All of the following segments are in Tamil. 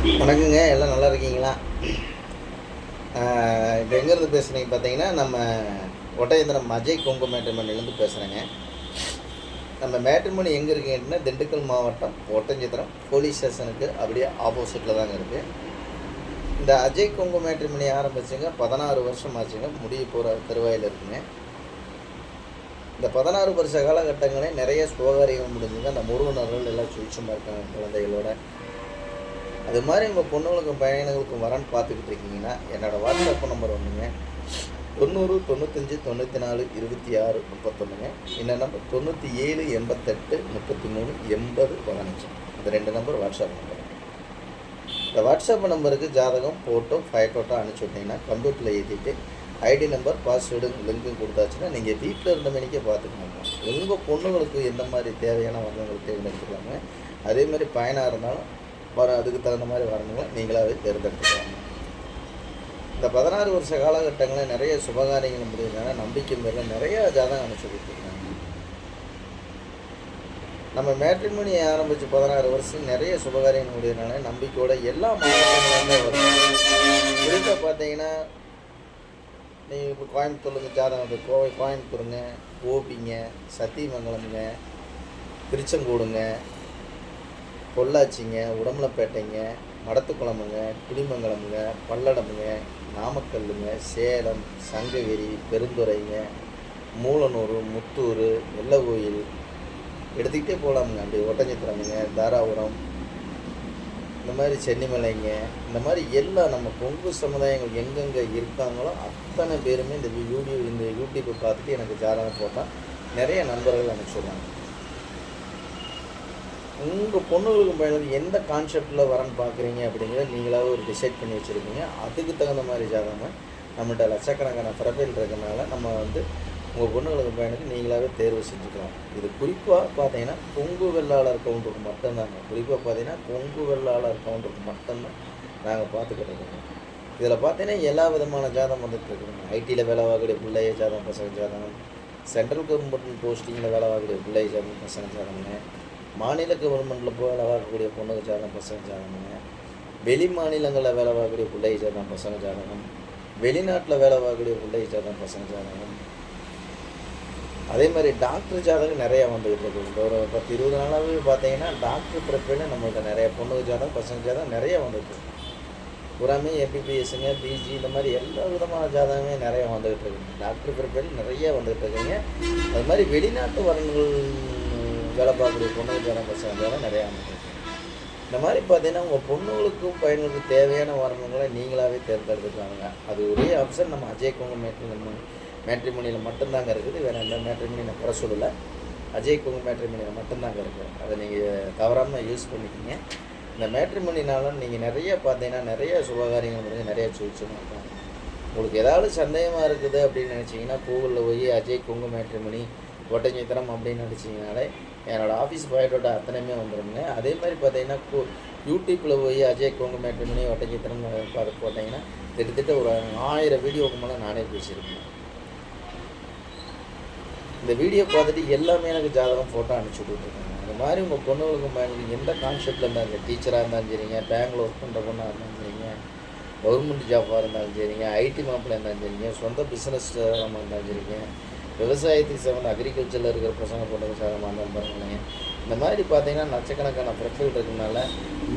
வணக்கங்க. எல்லாம் நல்லா இருக்கீங்களா? இப்போ எங்கேருந்து பேசுகிறீங்க பார்த்தீங்கன்னா, நம்ம ஒட்டயந்திரம் அஜய் கொங்கு மேட்ரிமோனிலேருந்து பேசுகிறேங்க. நம்ம மேட்ரிமோனி எங்கே இருக்குன்னு கேட்டிங்கன்னா, திண்டுக்கல் மாவட்டம் ஒட்டஞ்சத்திரம் போலீஸ் ஸ்டேஷனுக்கு அப்படியே ஆப்போசிட்டில் தாங்க இருக்குது. இந்த அஜய் கொங்கு மேட்ரிமோனி ஆரம்பிச்சுங்க 16 வருஷம் ஆச்சுங்க. முடிய போகிற தருவாயில் இருக்குங்க. இந்த 16 வருஷ காலகட்டங்களே நிறைய சுபகாரியங்கள் முடிஞ்சுங்க. அந்த முருகனர்கள் எல்லாம் சுழிச்சமாக இருக்காங்க குழந்தைகளோட. அது மாதிரி உங்கள் பொண்ணுங்களுக்கும் பையனுங்களுக்கும் வரன்னு பார்த்துக்கிட்டு இருக்கீங்கன்னா, என்னோடய வாட்ஸ்அப் நம்பர் ஒன்றுங்க 90 95 94 26 31ங்க. இந்த நம்பர் 97 88 33 80 15. இந்த 2 நம்பர் வாட்ஸ்அப் நம்பர். இந்த வாட்ஸ்அப் நம்பருக்கு ஜாதகம் ஃபோட்டோ ஃபைட்டோட்டோ அனுப்பிச்சி விட்டிங்கன்னா கம்ப்யூட்டரில் ஏற்றிட்டு ஐடி நம்பர் பாஸ்வேர்டு லிங்க்கும் கொடுத்தாச்சுன்னா நீங்கள் வீட்டில் இருந்த மணிக்கே பார்த்துக்கலாங்க. உங்கள் பொண்ணுங்களுக்கு எந்த மாதிரி தேவையான வரணுங்களுக்கு தேர்ந்தெடுத்துக்கலாங்க. அதேமாதிரி பையனாக இருந்தாலும் அதுக்கு தகுந்த மாதிரி வரணுங்களா நீங்களாகவே தேர்ந்தெடுத்துக்கலாங்க. இந்த 16 வருஷ காலகட்டங்களில் நிறைய சுபகாரியங்கள் முடியுதுனால நம்பிக்கை மேலே நிறையா ஜாதகம் அனுப்பிச்சு கொடுத்துருக்காங்க. நம்ம மேட்ரிமோனி ஆரம்பித்து 16 வருஷம் நிறைய சுபகாரியங்கள் முடியுதுனால நம்பிக்கையோட எல்லா மாவட்டங்களுமே வரும். குறிப்பாக பார்த்தீங்கன்னா நீங்கள் இப்போ கோயம்புத்தூர்லேருந்து ஜாதகம் கோயம்புத்தூருங்க, கோபிங்க, சத்தியமங்கலம்ங்க, திருச்செங்கோடுங்க, பொள்ளாச்சிங்க, உடம்பலப்பேட்டைங்க, மடத்துக்குளமுங்க, குடிமங்கலமுங்க, பல்லடமுங்க, நாமக்கல்லுங்க, சேலம், சங்ககிரி, பெருந்துறைங்க, மூலனூர், முத்தூர், வெள்ளகோயில் எடுத்துக்கிட்டே போகலாமுங்க. அப்படி ஒட்டஞ்சத்திரமுங்க, தாராபுரம், இந்த மாதிரி சென்னிமலைங்க, இந்த மாதிரி எல்லா நம்ம கொங்கு சமுதாயங்கள் எங்கெங்கே இருக்காங்களோ அத்தனை பேருமே இந்த யூடியூப்பை பார்த்துட்டு எனக்கு ஜாதகம் போட்டால் நிறைய நண்பர்கள் அனுப்பிச்சுடுறாங்க. உங்கள் பொண்ணுகளுக்கும் பையனுக்கு எந்த கான்செப்டில் வரன்னு பார்க்குறீங்க அப்படிங்கிறத நீங்களாக ஒரு டிசைட் பண்ணி வச்சுருக்கீங்க. அதுக்கு தகுந்த மாதிரி ஜாதகம் நம்மகிட்ட லட்சக்கணக்கான ப்ரொஃபைல் இருக்கிறதுனால நம்ம உங்கள் பொண்ணுகளுக்கு பையனுக்கு நீங்களாகவே தேர்வு செஞ்சுக்கலாம். இது குறிப்பாக பார்த்தீங்கன்னா கொங்கு வெள்ளாளர் கவுண்டருக்கு மட்டும்தாங்க. குறிப்பாக பார்த்தீங்கன்னா கொங்கு வெள்ளாளர் கவுண்டருக்கு மட்டும்தான் நாங்கள் பார்த்துக்கிட்டு இருக்கோம். இதில் பார்த்தீங்கன்னா எல்லா விதமான ஜாதகம் வந்துட்டு இருக்குதுங்க. ஐடியில் வேலை வாங்கக்கூடிய பிள்ளைய ஜாதகம் பசங்க ஜாதகம், சென்ட்ரல் கவர்மெண்ட் போஸ்டிங்கில் வேலை வாங்கக்கூடிய பிள்ளைய ஜாதகம் பசங்க ஜாதகங்க, மாநில கவர்மெண்ட்டில் வேலை பார்க்கக்கூடிய பொண்ணுக்கு ஜாதகம் பசங்க ஜாதகங்க, வெளி மாநிலங்களில் வேலை பார்க்கக்கூடிய பிள்ளை ஜாதகம் பசங்க ஜாதகம், வெளிநாட்டில் வேலை பார்க்கக்கூடிய பிள்ளை ஜாதகம் பசங்க ஜாதகம், அதே மாதிரி டாக்டர் ஜாதகம் நிறையா வந்துகிட்டு இருக்குது. ஒரு 10-20 நாளாகவே பார்த்தீங்கன்னா டாக்டர் ப்ரிப்பேர்னு நம்மள்கிட்ட நிறைய பொண்ணுக்கு ஜாதகம் பசங்க ஜாதகம் நிறையா வந்துருக்கு. பூராமே எம்பிபிஎஸ்ஸுங்க, பிஜி இந்த மாதிரி எல்லா விதமான ஜாதகமே நிறையா வந்துகிட்டு இருக்குங்க. டாக்டர் ப்ரிப்பேர் நிறையா வந்துகிட்டு இருக்குங்க. அது மாதிரி வெளிநாட்டு வரன்கள் வேலை பார்க்கக்கூடிய பொண்ணுக்கு ஜாதகம் பசங்க ஜாதகம் நிறையா வந்துருக்கு. இந்த மாதிரி பார்த்தீங்கன்னா உங்கள் பொண்ணுங்களுக்கும் பையனுக்கும் தேவையான வரணுங்களை நீங்களாகவே தேர்ந்தெடுத்துக்கலாங்க. அது ஒரே ஆப்ஷன் நம்ம அஜய் கொங்கு மேட்ரிமோனியில் மட்டும்தாங்க இருக்குது. வேறு எந்த மேட்ரிமோனி நான் குறை சொல்லலை. அஜய் கொங்கு மேட்ரிமோனியில் மட்டும்தாங்க இருக்குது. அதை நீங்கள் தவறாமல் யூஸ் பண்ணிக்கிங்க. இந்த மேட்ரிமோனினால நீங்கள் நிறைய பார்த்தீங்கன்னா நிறைய சுபகாரியங்கள் முடிஞ்சு நிறைய சூழ்ச்சியாக இருக்காங்க. உங்களுக்கு ஏதாவது சந்தேகமாக இருக்குது அப்படின்னு நினச்சிங்கன்னா கூகுளில் போய் அஜய் கொங்கு மேட்ரிமோனி ஒட்டஞ்சத்திரம் அப்படின்னு நினச்சிங்கனாலே என்னோடய ஆஃபீஸ் பயோட்டோட அத்தனையுமே வந்துடுங்க. அதே மாதிரி பார்த்தீங்கன்னா யூடியூப்பில் போய் அஜய் கொங்கு மேட்ரிமோனி ஒட்டஞ்சத்திரம் பார்த்து போட்டிங்கன்னா கிட்டத்தட்ட ஒரு 1000 வீடியோவுக்கு மேலே நானே பேசியிருக்கேன். இந்த வீடியோ பார்த்துட்டு எல்லாமே எனக்கு ஜாதகம் ஃபோட்டோ அனுப்பிச்சி விட்டுருக்காங்க. அந்த மாதிரி உங்கள் பொண்ணுகளுக்கும் பையனுக்கு எந்த கான்செப்டில் இருந்தாங்க, டீச்சராக இருந்தாலும் சரிங்க, பேங்கில் ஒர்க் பண்ணுற பொண்ணாக இருந்தாலும் சரிங்க, கவர்மெண்ட் ஜாப்பாக இருந்தாலும் சரிங்க, ஐடி மாப்பிள்ள இருந்தாலும் சரிங்க, சொந்த பிஸ்னஸ் சாதகமாக இருந்தாலும் சரிங்க, விவசாயத்துக்கு சார்ந்த அக்ரிகல்ச்சரில் இருக்கிற பசங்க பொண்ணுக்கு சாதகமாக இருந்தாலும் பாருங்களேன். இந்த மாதிரி பார்த்தீங்கன்னா லட்சக்கணக்கான ப்ரொஃபைல் இருக்கிறதுனால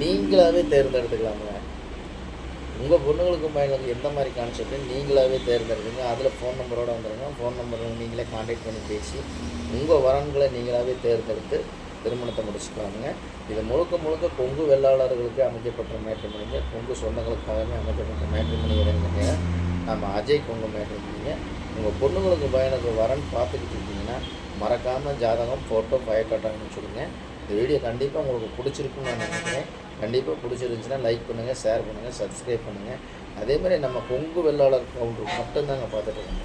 நீங்களாகவே தேர்ந்தெடுத்துக்கலாமுங்க. உங்கள் பொண்ணுங்களுக்கும் பையனுக்கு எந்த மாதிரி கான்செப்ட் நீங்களாகவே தேர்ந்தெடுக்குங்க. அதில் ஃபோன் நம்பரோடு வந்துடுங்க. ஃபோன் நம்பர் நீங்களே கான்டாக்ட் பண்ணி பேசி உங்கள் வரன்களை நீங்களாகவே தேர்ந்தெடுத்து திருமணத்தை முடிச்சுக்கலாமுங்க. இது முழுக்க கொங்கு வெள்ளாளர்களுக்கு அமைக்கப்பட்ட மேட்ரிமோனிங்க. கொங்கு சொந்தங்களுக்காகவே அமைக்கப்பட்ட மேட்ரிமோனி எதுங்க நம்ம அஜய் கொங்கு மேட்ரிமோனிங்க. உங்கள் பொண்ணுங்களுக்கு பையனுக்கு வரன் பார்த்துக்கிட்டு இருக்கீங்கன்னா மறக்காமல் ஜாதகம் ஃபோட்டோ பயோடாட்டா அனுப்பிச்சுடுங்க. இந்த வீடியோ கண்டிப்பாக உங்களுக்கு பிடிச்சிருக்குன்னு நான் நினைக்கிறேன். கண்டிப்பாக பிடிச்சிருந்துச்சுன்னா லைக் பண்ணுங்கள், ஷேர் பண்ணுங்கள், சப்ஸ்கிரைப் பண்ணுங்கள். அதேமாதிரி நம்ம கொங்கு வெள்ளாளர் கவுண்டர் மட்டும்தாங்க பார்த்துட்டு இருக்கோம்.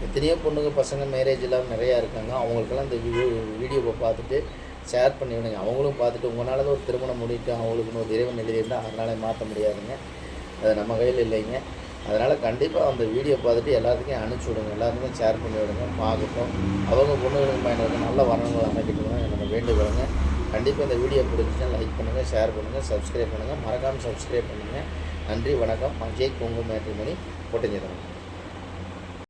எத்தனையோ பொண்ணுங்க பசங்க மேரேஜ் எல்லாம் நிறையா இருக்காங்க. அவங்களுக்கெல்லாம் இந்த வீடியோவை பார்த்துட்டு ஷேர் பண்ணி விடுங்க. அவங்களும் பார்த்துட்டு உங்களால் தான் ஒரு திருமணம் முடிட்டு அவங்களுக்குன்னு ஒரு இறைவன் எழுதியிருந்தால் அதனால் மாற்ற முடியாதுங்க. அது நம்ம கையில் இல்லைங்க. அதனால் கண்டிப்பாக அந்த வீடியோ பார்த்துட்டு எல்லாத்துக்கும் அனுப்பிச்சி விடுங்க. எல்லாத்துக்கும் ஷேர் பண்ணி விடுங்க. பார்க்கட்டும் அவங்க பொண்ணுகளுக்கு பயன்படுத்த நல்ல வரணுங்களை அமைக்கணும் என்னோட வேண்டுகோளுங்க. கண்டிப்பாக இந்த வீடியோ பிடிச்சிச்சுன்னா லைக் பண்ணுங்கள், ஷேர் பண்ணுங்கள், சப்ஸ்கிரைப் பண்ணுங்கள். மறக்காமல் சப்ஸ்கிரைப் பண்ணுங்கள். நன்றி, வணக்கம். அஜய் குங்குமேட்ரிமணி ஒட்டஞ்சத்திரம்.